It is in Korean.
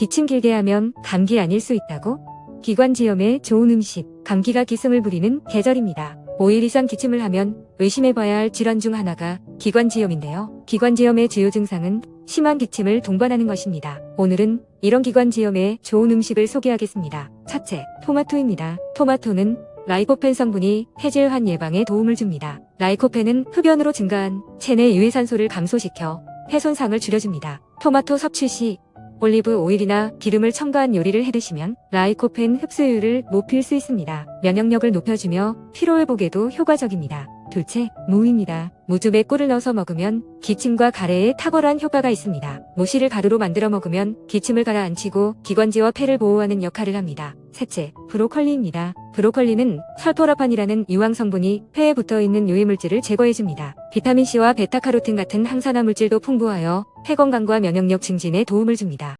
기침 길게 하면 감기 아닐 수 있다고? 기관지염에 좋은 음식, 감기가 기승을 부리는 계절입니다. 5일 이상 기침을 하면 의심해봐야 할 질환 중 하나가 기관지염인데요. 기관지염의 주요 증상은 심한 기침을 동반하는 것입니다. 오늘은 이런 기관지염에 좋은 음식을 소개하겠습니다. 첫째, 토마토입니다. 토마토는 라이코펜 성분이 폐질환 예방에 도움을 줍니다. 라이코펜은 흡연으로 증가한 체내 유해산소를 감소시켜 폐손상을 줄여줍니다. 토마토 섭취 시 올리브 오일이나 기름을 첨가한 요리를 해드시면 라이코펜 흡수율을 높일 수 있습니다. 면역력을 높여주며 피로회복에도 효과적입니다. 둘째, 무입니다. 무즙에 꿀을 넣어서 먹으면 기침과 가래에 탁월한 효과가 있습니다. 무씨를 가루로 만들어 먹으면 기침을 가라앉히고 기관지와 폐를 보호하는 역할을 합니다. 셋째, 브로콜리입니다. 브로콜리는 설포라판이라는 유황 성분이 폐에 붙어있는 유해물질을 제거해줍니다. 비타민C와 베타카로틴 같은 항산화 물질도 풍부하여 폐 건강과 면역력 증진에 도움을 줍니다.